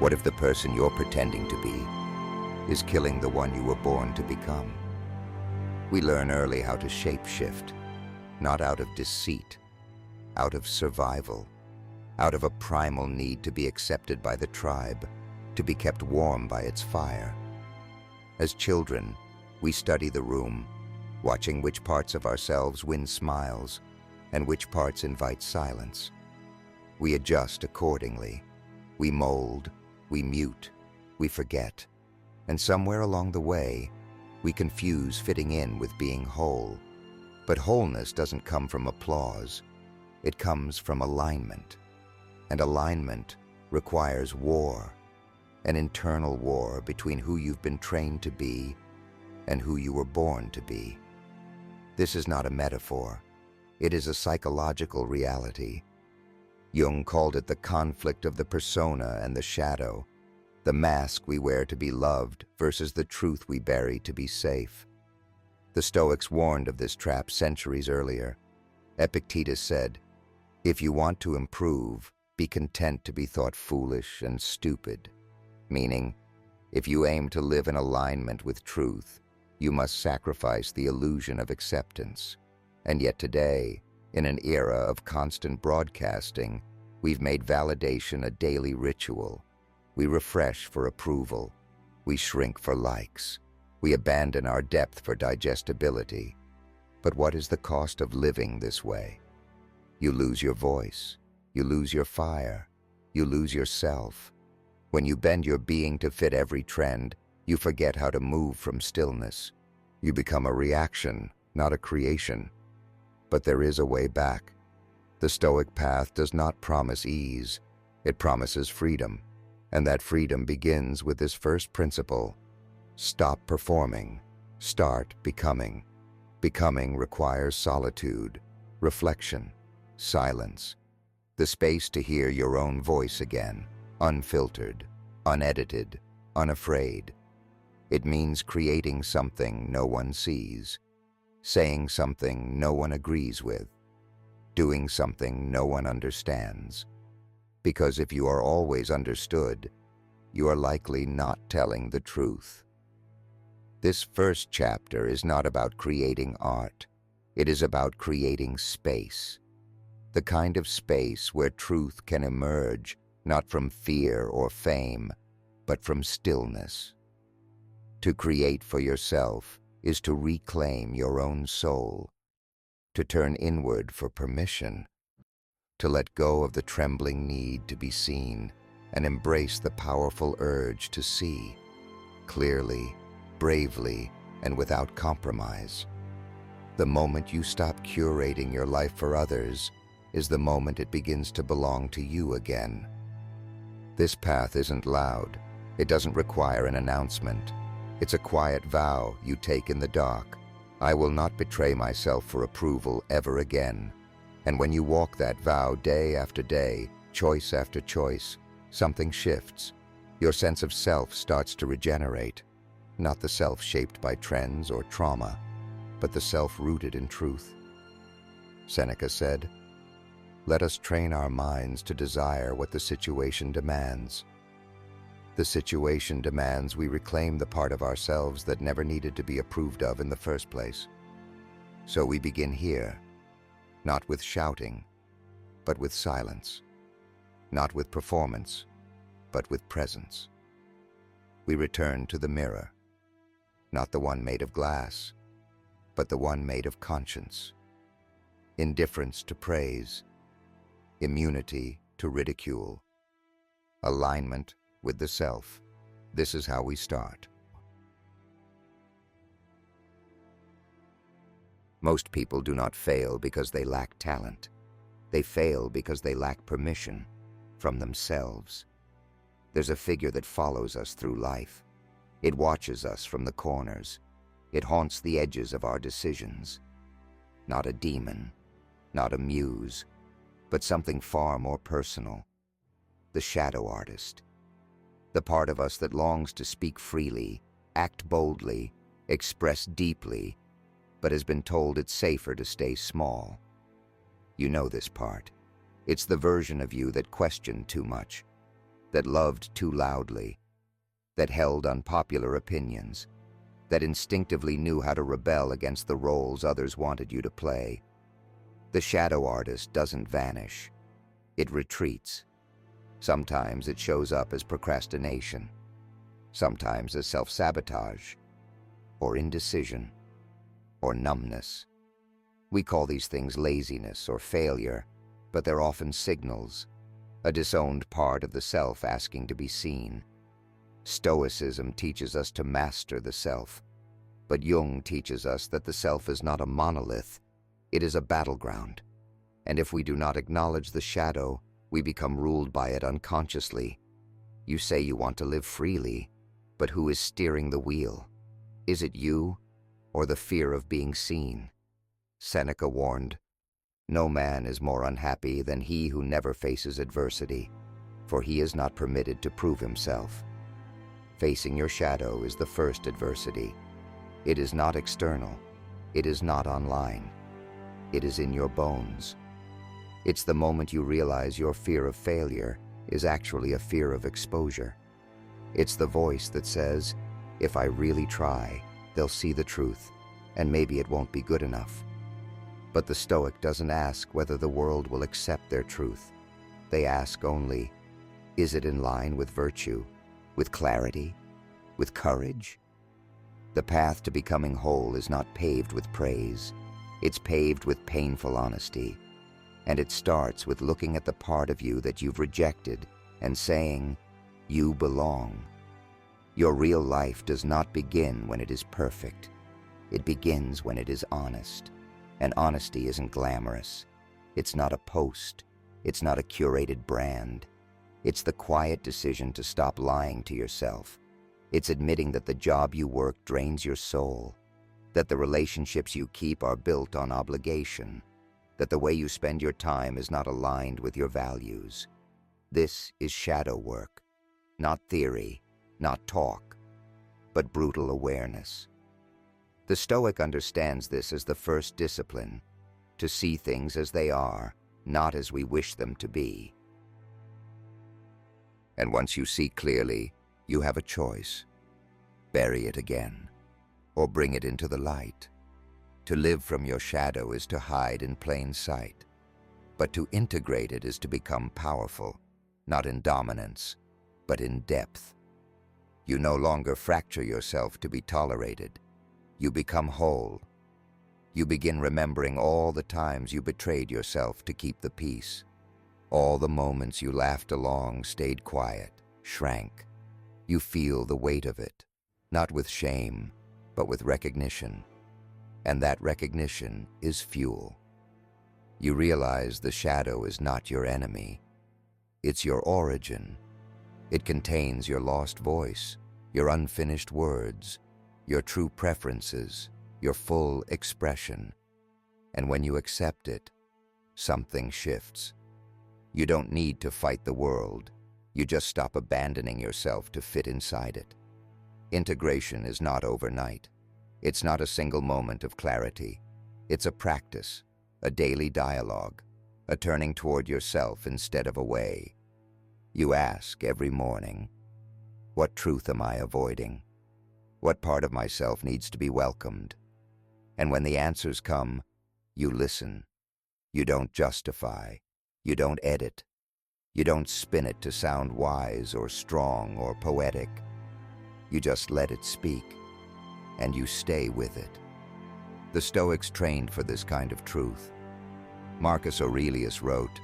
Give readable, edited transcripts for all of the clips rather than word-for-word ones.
What if the person you're pretending to be is killing the one you were born to become? We learn early how to shape-shift, not out of deceit, out of survival, out of a primal need to be accepted by the tribe, to be kept warm by its fire. As children, we study the room, watching which parts of ourselves win smiles and which parts invite silence. We adjust accordingly. We mold, we mute, we forget, and somewhere along the way, we confuse fitting in with being whole. But wholeness doesn't come from applause. It comes from alignment. And alignment requires war, an internal war between who you've been trained to be and who you were born to be. This is not a metaphor. It is a psychological reality. Jung called it the conflict of the persona and the shadow, the mask we wear to be loved versus the truth we bury to be safe. The Stoics warned of this trap centuries earlier. Epictetus said, "If you want to improve, be content to be thought foolish and stupid," meaning, if you aim to live in alignment with truth, you must sacrifice the illusion of acceptance. And yet today, in an era of constant broadcasting, we've made validation a daily ritual. We refresh for approval. We shrink for likes. We abandon our depth for digestibility. But what is the cost of living this way? You lose your voice. You lose your fire. You lose yourself. When you bend your being to fit every trend, you forget how to move from stillness. You become a reaction, not a creation. But there is a way back. The Stoic path does not promise ease. It promises freedom. And that freedom begins with this first principle: stop performing, start becoming. Becoming requires solitude, reflection, silence, the space to hear your own voice again, unfiltered, unedited, unafraid. It means creating something no one sees, saying something no one agrees with, doing something no one understands. Because if you are always understood, you are likely not telling the truth. This first chapter is not about creating art. It is about creating space. The kind of space where truth can emerge, not from fear or fame, but from stillness. To create for yourself is to reclaim your own soul, to turn inward for permission, to let go of the trembling need to be seen and embrace the powerful urge to see, clearly, bravely, and without compromise. The moment you stop curating your life for others is the moment it begins to belong to you again. This path isn't loud. It doesn't require an announcement. It's a quiet vow you take in the dark. I will not betray myself for approval ever again. And when you walk that vow day after day, choice after choice, something shifts. Your sense of self starts to regenerate. Not the self shaped by trends or trauma, but the self rooted in truth. Seneca said, "Let us train our minds to desire what the situation demands." The situation demands we reclaim the part of ourselves that never needed to be approved of in the first place. So we begin here, not with shouting, but with silence. Not with performance, but with presence. We return to the mirror, not the one made of glass, but the one made of conscience. Indifference to praise, immunity to ridicule, alignment with the self. This is how we start. Most people do not fail because they lack talent. They fail because they lack permission from themselves. There's a figure that follows us through life. It watches us from the corners. It haunts the edges of our decisions. Not a demon, not a muse, but something far more personal. The shadow artist. The part of us that longs to speak freely, act boldly, express deeply, but has been told it's safer to stay small. You know this part. It's the version of you that questioned too much, that loved too loudly, that held unpopular opinions, that instinctively knew how to rebel against the roles others wanted you to play. The shadow artist doesn't vanish. It retreats. Sometimes it shows up as procrastination, sometimes as self-sabotage, or indecision, or numbness. We call these things laziness or failure, but they're often signals, a disowned part of the self asking to be seen. Stoicism teaches us to master the self, but Jung teaches us that the self is not a monolith, it is a battleground. And if we do not acknowledge the shadow, we become ruled by it unconsciously. You say you want to live freely, but who is steering the wheel? Is it you, or the fear of being seen? Seneca warned, "No man is more unhappy than he who never faces adversity, for he is not permitted to prove himself." Facing your shadow is the first adversity. It is not external. It is not online. It is in your bones. It's the moment you realize your fear of failure is actually a fear of exposure. It's the voice that says, "If I really try, they'll see the truth, and maybe it won't be good enough." But the Stoic doesn't ask whether the world will accept their truth. They ask only, is it in line with virtue, with clarity, with courage? The path to becoming whole is not paved with praise. It's paved with painful honesty. And it starts with looking at the part of you that you've rejected and saying, "You belong." Your real life does not begin when it is perfect. It begins when it is honest. And honesty isn't glamorous. It's not a post. It's not a curated brand. It's the quiet decision to stop lying to yourself. It's admitting that the job you work drains your soul, that the relationships you keep are built on obligation, that the way you spend your time is not aligned with your values. This is shadow work, not theory, not talk, but brutal awareness. The Stoic understands this as the first discipline, to see things as they are, not as we wish them to be. And once you see clearly, you have a choice. Bury it again, or bring it into the light. To live from your shadow is to hide in plain sight, but to integrate it is to become powerful, not in dominance, but in depth. You no longer fracture yourself to be tolerated. You become whole. You begin remembering all the times you betrayed yourself to keep the peace, all the moments you laughed along, stayed quiet, shrank. You feel the weight of it, not with shame, but with recognition. And that recognition is fuel. You realize the shadow is not your enemy. It's your origin. It contains your lost voice, your unfinished words, your true preferences, your full expression. And when you accept it, something shifts. You don't need to fight the world. You just stop abandoning yourself to fit inside it. Integration is not overnight. It's not a single moment of clarity. It's a practice, a daily dialogue, a turning toward yourself instead of away. You ask every morning, what truth am I avoiding? What part of myself needs to be welcomed? And when the answers come, you listen. You don't justify. You don't edit. You don't spin it to sound wise or strong or poetic. You just let it speak, and you stay with it. The Stoics trained for this kind of truth. Marcus Aurelius wrote,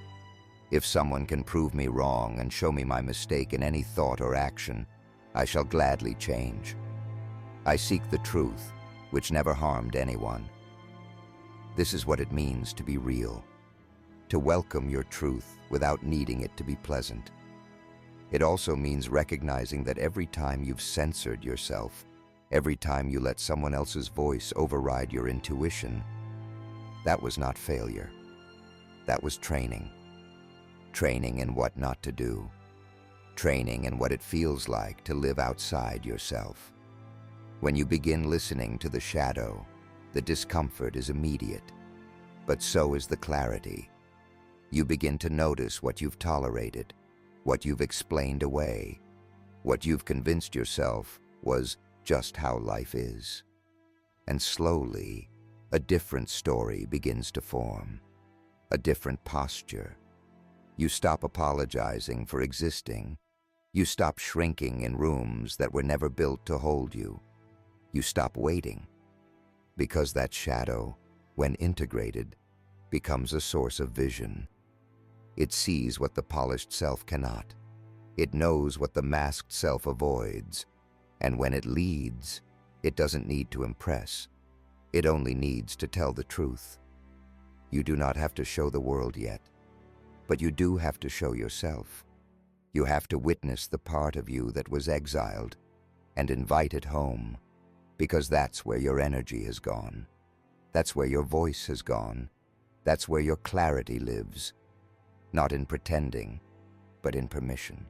"If someone can prove me wrong and show me my mistake in any thought or action, I shall gladly change. I seek the truth, which never harmed anyone." This is what it means to be real, to welcome your truth without needing it to be pleasant. It also means recognizing that every time you've censored yourself, every time you let someone else's voice override your intuition, that was not failure. That was training. Training in what not to do. Training in what it feels like to live outside yourself. When you begin listening to the shadow, the discomfort is immediate, but so is the clarity. You begin to notice what you've tolerated, what you've explained away, what you've convinced yourself was just how life is. And slowly, a different story begins to form, a different posture. You stop apologizing for existing. You stop shrinking in rooms that were never built to hold you. You stop waiting, because that shadow, when integrated, becomes a source of vision. It sees what the polished self cannot. It knows what the masked self avoids. And when it leads, it doesn't need to impress. It only needs to tell the truth. You do not have to show the world yet, but you do have to show yourself. You have to witness the part of you that was exiled and invite it home, because that's where your energy has gone. That's where your voice has gone. That's where your clarity lives, not in pretending, but in permission.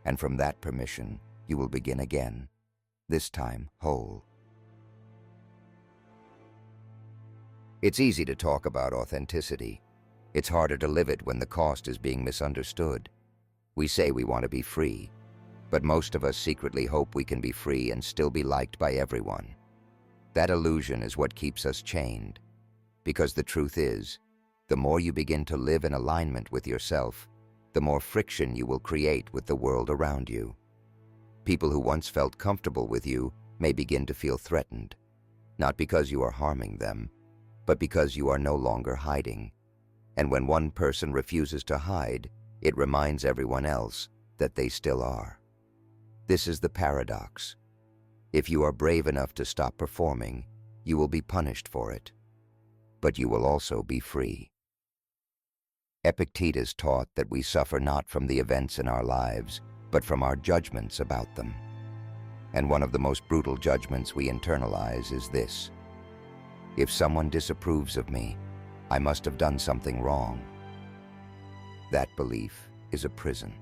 And from that permission, you will begin again, this time whole. It's easy to talk about authenticity. It's harder to live it when the cost is being misunderstood. We say we want to be free, but most of us secretly hope we can be free and still be liked by everyone. That illusion is what keeps us chained. Because the truth is, the more you begin to live in alignment with yourself, the more friction you will create with the world around you. People who once felt comfortable with you may begin to feel threatened, not because you are harming them, but because you are no longer hiding. And when one person refuses to hide, it reminds everyone else that they still are. This is the paradox. If you are brave enough to stop performing, you will be punished for it. But you will also be free. Epictetus taught that we suffer not from the events in our lives, but from our judgments about them. And one of the most brutal judgments we internalize is this: if someone disapproves of me, I must have done something wrong. That belief is a prison.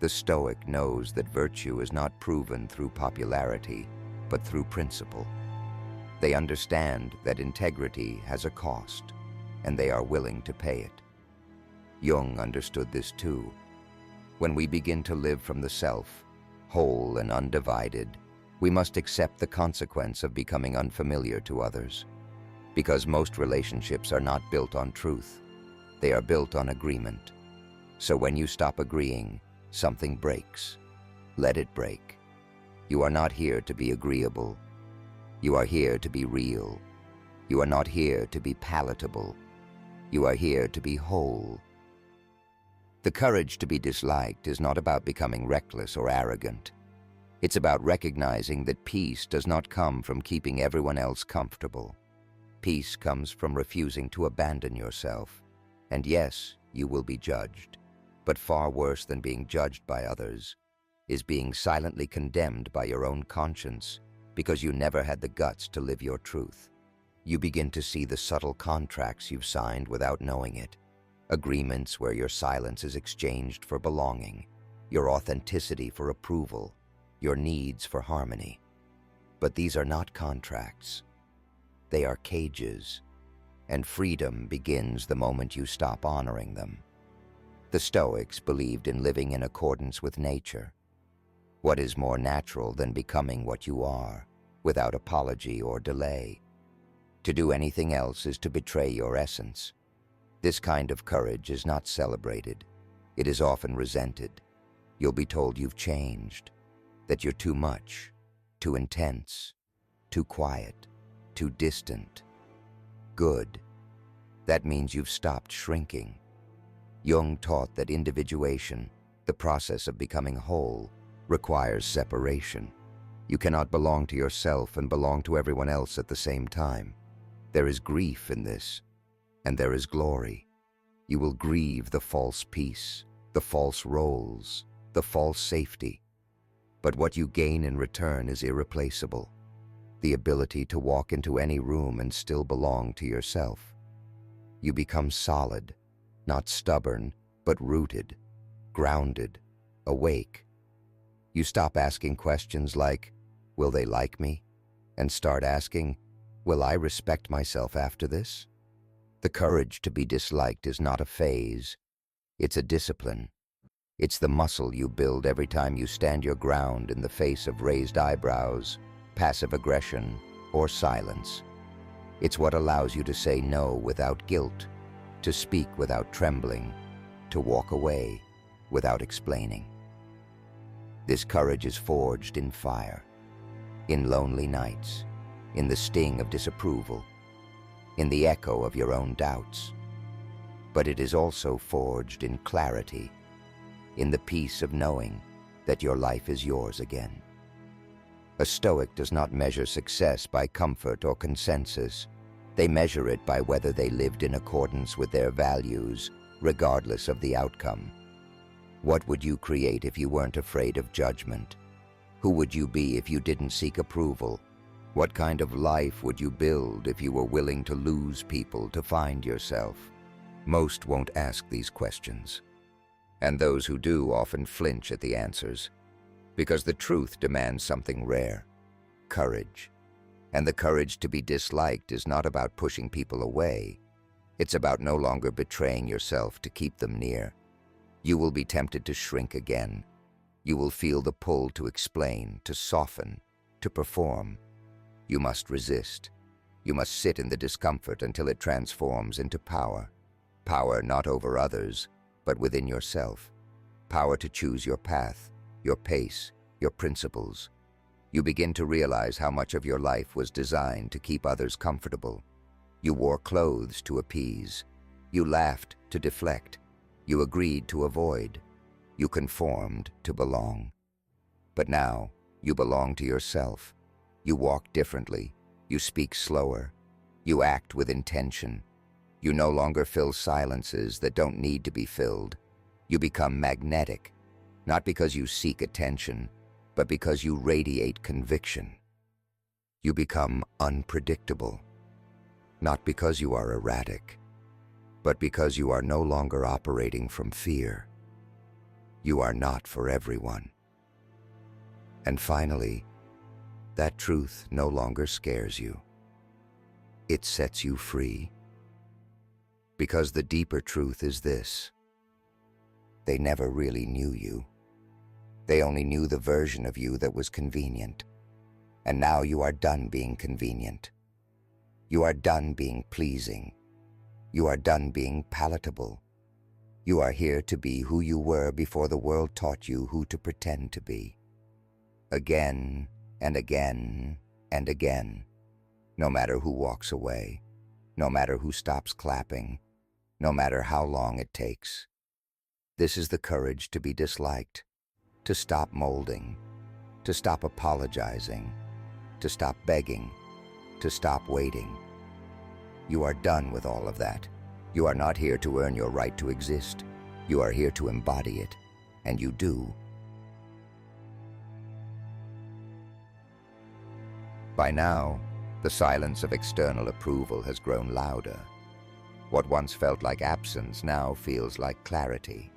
The Stoic knows that virtue is not proven through popularity, but through principle. They understand that integrity has a cost, and they are willing to pay it. Jung understood this too. When we begin to live from the self, whole and undivided, we must accept the consequence of becoming unfamiliar to others. Because most relationships are not built on truth. They are built on agreement. So when you stop agreeing, something breaks. Let it break. You are not here to be agreeable. You are here to be real. You are not here to be palatable. You are here to be whole. The courage to be disliked is not about becoming reckless or arrogant. It's about recognizing that peace does not come from keeping everyone else comfortable. Peace comes from refusing to abandon yourself. And yes, you will be judged. But far worse than being judged by others is being silently condemned by your own conscience because you never had the guts to live your truth. You begin to see the subtle contracts you've signed without knowing it. Agreements where your silence is exchanged for belonging, your authenticity for approval, your needs for harmony. But these are not contracts. They are cages, and freedom begins the moment you stop honoring them. The Stoics believed in living in accordance with nature. What is more natural than becoming what you are, without apology or delay? To do anything else is to betray your essence. This kind of courage is not celebrated. It is often resented. You'll be told you've changed, that you're too much, too intense, too quiet, too distant. Good. That means you've stopped shrinking. Jung taught that individuation, the process of becoming whole, requires separation. You cannot belong to yourself and belong to everyone else at the same time. There is grief in this, and there is glory. You will grieve the false peace, the false roles, the false safety. But what you gain in return is irreplaceable. The ability to walk into any room and still belong to yourself. You become solid, not stubborn, but rooted, grounded, awake. You stop asking questions like, will they like me? And start asking, will I respect myself after this? The courage to be disliked is not a phase, it's a discipline. It's the muscle you build every time you stand your ground in the face of raised eyebrows, passive aggression, or silence. It's what allows you to say no without guilt, to speak without trembling, to walk away without explaining. This courage is forged in fire, in lonely nights, in the sting of disapproval, in the echo of your own doubts. But it is also forged in clarity, in the peace of knowing that your life is yours again. A Stoic does not measure success by comfort or consensus. They measure it by whether they lived in accordance with their values, regardless of the outcome. What would you create if you weren't afraid of judgment? Who would you be if you didn't seek approval? What kind of life would you build if you were willing to lose people to find yourself? Most won't ask these questions, and those who do often flinch at the answers, because the truth demands something rare: courage. And the courage to be disliked is not about pushing people away. It's about no longer betraying yourself to keep them near. You will be tempted to shrink again. You will feel the pull to explain, to soften, to perform. You must resist. You must sit in the discomfort until it transforms into power. Power not over others, but within yourself. Power to choose your path, your pace, your principles. You begin to realize how much of your life was designed to keep others comfortable. You wore clothes to appease. You laughed to deflect. You agreed to avoid. You conformed to belong. But now, you belong to yourself. You walk differently. You speak slower. You act with intention. You no longer fill silences that don't need to be filled. You become magnetic, not because you seek attention, but because you radiate conviction. You become unpredictable, not because you are erratic, but because you are no longer operating from fear. You are not for everyone. And finally, that truth no longer scares you. It sets you free. Because the deeper truth is this: they never really knew you. They only knew the version of you that was convenient. And now you are done being convenient. You are done being pleasing. You are done being palatable. You are here to be who you were before the world taught you who to pretend to be. Again and again and again. No matter who walks away, no matter who stops clapping, no matter how long it takes. This is the courage to be disliked, to stop molding, to stop apologizing, to stop begging, to stop waiting. You are done with all of that. You are not here to earn your right to exist. You are here to embody it, and you do. By now, the silence of external approval has grown louder. What once felt like absence now feels like clarity.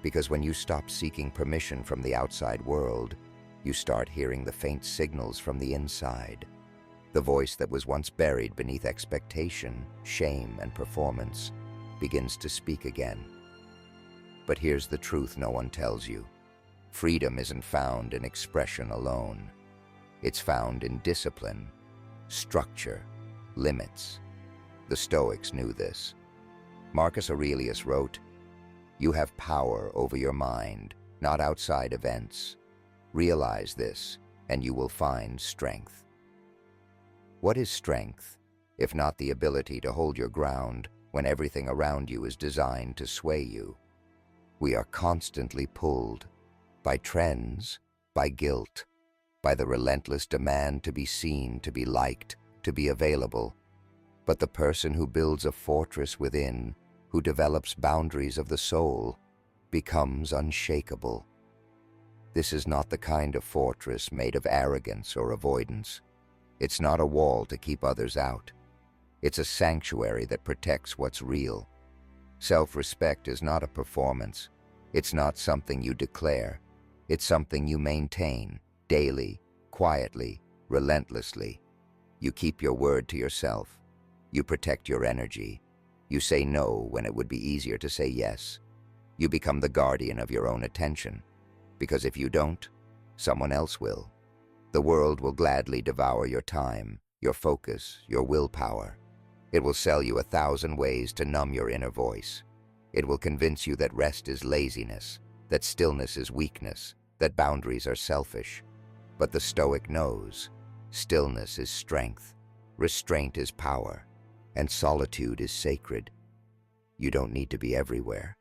Because when you stop seeking permission from the outside world, you start hearing the faint signals from the inside. The voice that was once buried beneath expectation, shame, and performance begins to speak again. But here's the truth no one tells you. Freedom isn't found in expression alone. It's found in discipline, structure, limits. The Stoics knew this. Marcus Aurelius wrote, "You have power over your mind, not outside events. Realize this, and you will find strength." What is strength, if not the ability to hold your ground when everything around you is designed to sway you? We are constantly pulled by trends, by guilt, by the relentless demand to be seen, to be liked, to be available. But the person who builds a fortress within, who develops boundaries of the soul, becomes unshakable. This is not the kind of fortress made of arrogance or avoidance. It's not a wall to keep others out. It's a sanctuary that protects what's real. Self-respect is not a performance. It's not something you declare. It's something you maintain, daily, quietly, relentlessly. You keep your word to yourself. You protect your energy. You say no when it would be easier to say yes. You become the guardian of your own attention, because if you don't, someone else will. The world will gladly devour your time, your focus, your willpower. It will sell you 1,000 ways to numb your inner voice. It will convince you that rest is laziness, that stillness is weakness, that boundaries are selfish. But the Stoic knows, stillness is strength, restraint is power, and solitude is sacred. You don't need to be everywhere.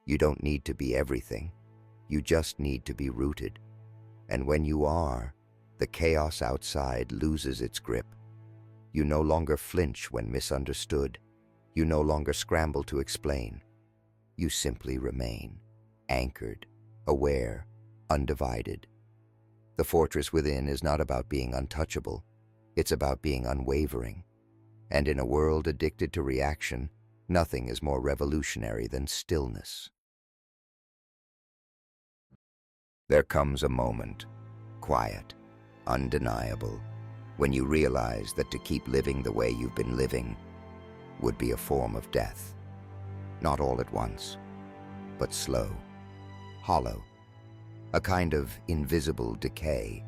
You don't need to be everything. You just need to be rooted. And when you are, the chaos outside loses its grip. You no longer flinch when misunderstood. You no longer scramble to explain. You simply remain, anchored, aware, undivided. The fortress within is not about being untouchable. It's about being unwavering. And in a world addicted to reaction, nothing is more revolutionary than stillness. There comes a moment, quiet, undeniable, when you realize that to keep living the way you've been living would be a form of death. Not all at once, but slow, hollow, a kind of invisible decay.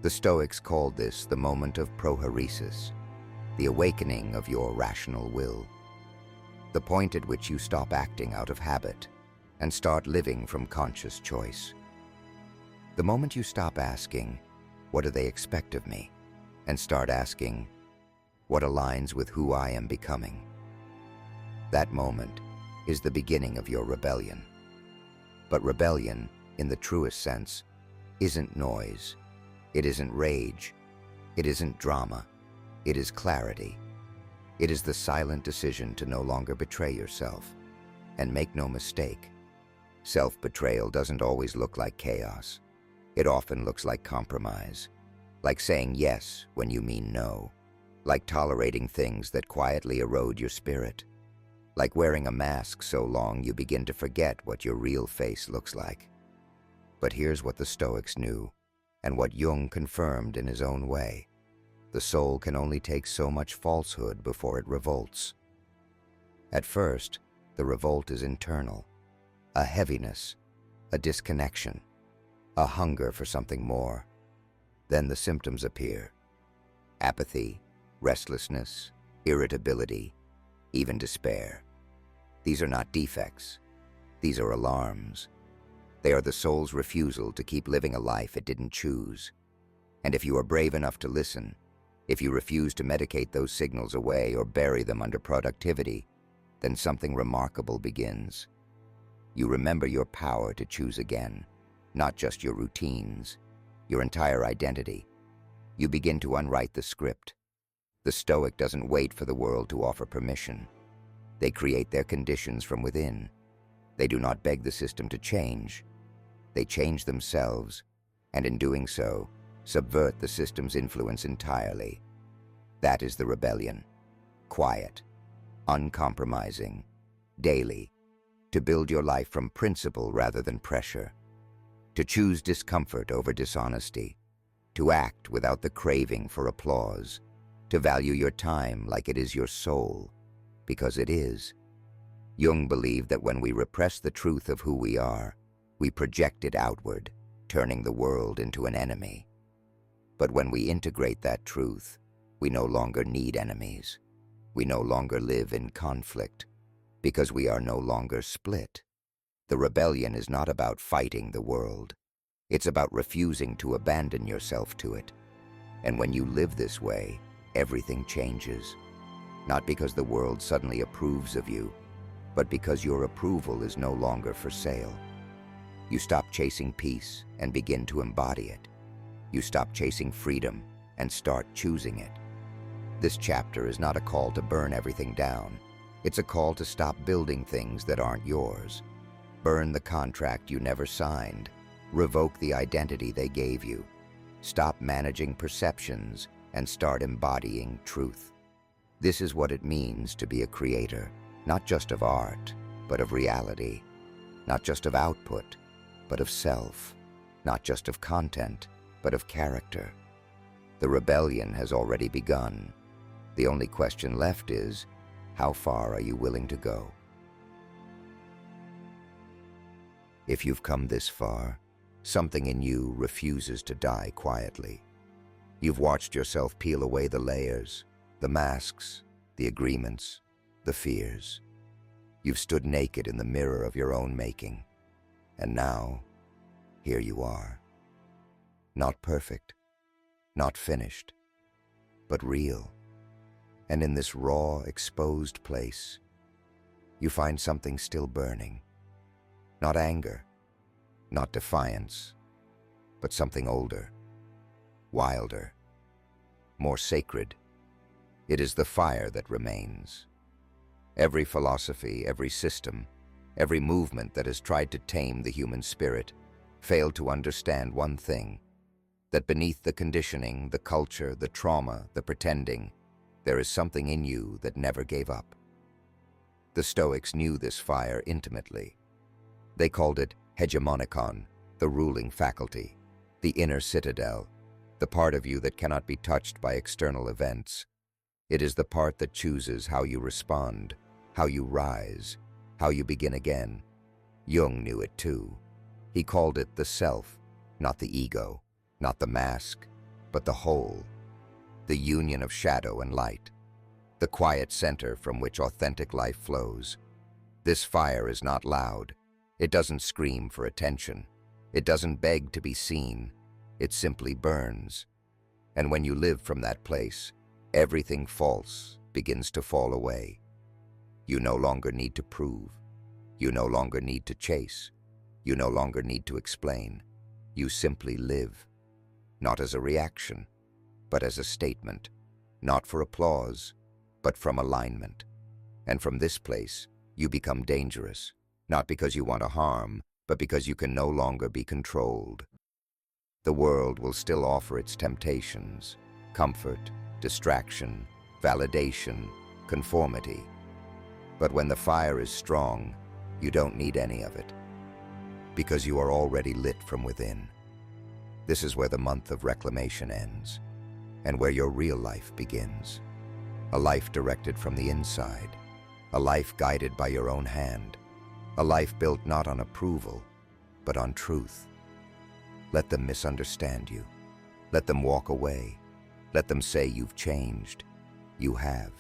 The Stoics called this the moment of prohoresis, the awakening of your rational will, the point at which you stop acting out of habit and start living from conscious choice. The moment you stop asking, "What do they expect of me?" and start asking, "What aligns with who I am becoming?" That moment is the beginning of your rebellion. But rebellion, in the truest sense, isn't noise. It isn't rage. It isn't drama. It is clarity. It is the silent decision to no longer betray yourself. And make no mistake, self-betrayal doesn't always look like chaos. It often looks like compromise, like saying yes when you mean no, like tolerating things that quietly erode your spirit, like wearing a mask so long you begin to forget what your real face looks like. But here's what the Stoics knew, and what Jung confirmed in his own way. The soul can only take so much falsehood before it revolts. At first, the revolt is internal, a heaviness, a disconnection, a hunger for something more. Then the symptoms appear: apathy, restlessness, irritability, even despair. These are not defects. These are alarms. They are the soul's refusal to keep living a life it didn't choose. And if you are brave enough to listen, if you refuse to medicate those signals away or bury them under productivity, then something remarkable begins. You remember your power to choose again, not just your routines, your entire identity. You begin to unwrite the script. The Stoic doesn't wait for the world to offer permission. They create their conditions from within. They do not beg the system to change. They change themselves, and in doing so, subvert the system's influence entirely. That is the rebellion. Quiet, uncompromising, daily, to build your life from principle rather than pressure, to choose discomfort over dishonesty, to act without the craving for applause, to value your time like it is your soul, because it is. Jung believed that when we repress the truth of who we are, we project it outward, turning the world into an enemy. But when we integrate that truth, we no longer need enemies. We no longer live in conflict, because we are no longer split. The rebellion is not about fighting the world. It's about refusing to abandon yourself to it. And when you live this way, everything changes. Not because the world suddenly approves of you, but because your approval is no longer for sale. You stop chasing peace and begin to embody it. You stop chasing freedom and start choosing it. This chapter is not a call to burn everything down. It's a call to stop building things that aren't yours. Burn the contract you never signed. Revoke the identity they gave you. Stop managing perceptions and start embodying truth. This is what it means to be a creator, not just of art, but of reality. Not just of output, but of self. Not just of content, but of character. The rebellion has already begun. The only question left is, how far are you willing to go? If you've come this far, something in you refuses to die quietly. You've watched yourself peel away the layers, the masks, the agreements, the fears. You've stood naked in the mirror of your own making. And now, here you are. Not perfect, not finished, but real. And in this raw, exposed place, you find something still burning. Not anger, not defiance, but something older, wilder, more sacred. It is the fire that remains. Every philosophy, every system, every movement that has tried to tame the human spirit failed to understand one thing, that beneath the conditioning, the culture, the trauma, the pretending, there is something in you that never gave up. The Stoics knew this fire intimately. They called it hegemonikon, the ruling faculty, the inner citadel, the part of you that cannot be touched by external events. It is the part that chooses how you respond, how you rise, how you begin again. Jung knew it too. He called it the self, not the ego, not the mask, but the whole, the union of shadow and light, the quiet center from which authentic life flows. This fire is not loud. It doesn't scream for attention. It doesn't beg to be seen. It simply burns. And when you live from that place, everything false begins to fall away. You no longer need to prove. You no longer need to chase. You no longer need to explain. You simply live, not as a reaction, but as a statement, not for applause, but from alignment. And from this place, you become dangerous, not because you want to harm, but because you can no longer be controlled. The world will still offer its temptations, comfort, distraction, validation, conformity. But when the fire is strong, you don't need any of it, because you are already lit from within. This is where the month of reclamation ends, and where your real life begins. A life directed from the inside, a life guided by your own hand, a life built not on approval, but on truth. Let them misunderstand you. Let them walk away. Let them say you've changed. You have.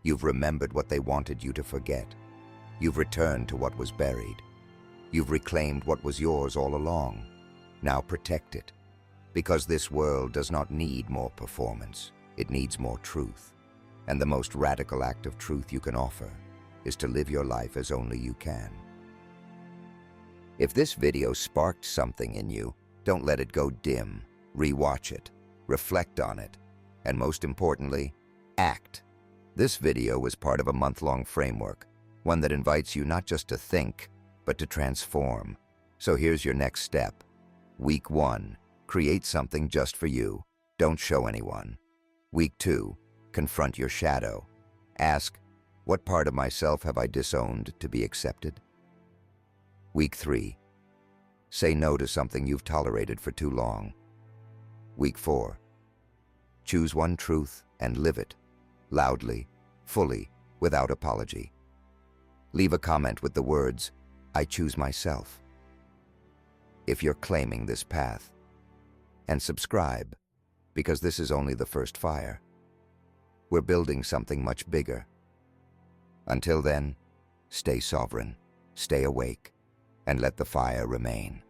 You've remembered what they wanted you to forget. You've returned to what was buried. You've reclaimed what was yours all along. Now protect it, because this world does not need more performance. It needs more truth. And the most radical act of truth you can offer is to live your life as only you can. If this video sparked something in you, don't let it go dim. Rewatch it, reflect on it, and most importantly, act. This video was part of a month-long framework, one that invites you not just to think, but to transform. So here's your next step. Week 1, create something just for you. Don't show anyone. Week 2, confront your shadow. Ask, what part of myself have I disowned to be accepted? Week 3, say no to something you've tolerated for too long. Week 4, choose one truth and live it, loudly, fully, without apology. Leave a comment with the words, I choose myself, if you're claiming this path. And subscribe, because this is only the first fire. We're building something much bigger. Until then, stay sovereign, stay awake, and let the fire remain.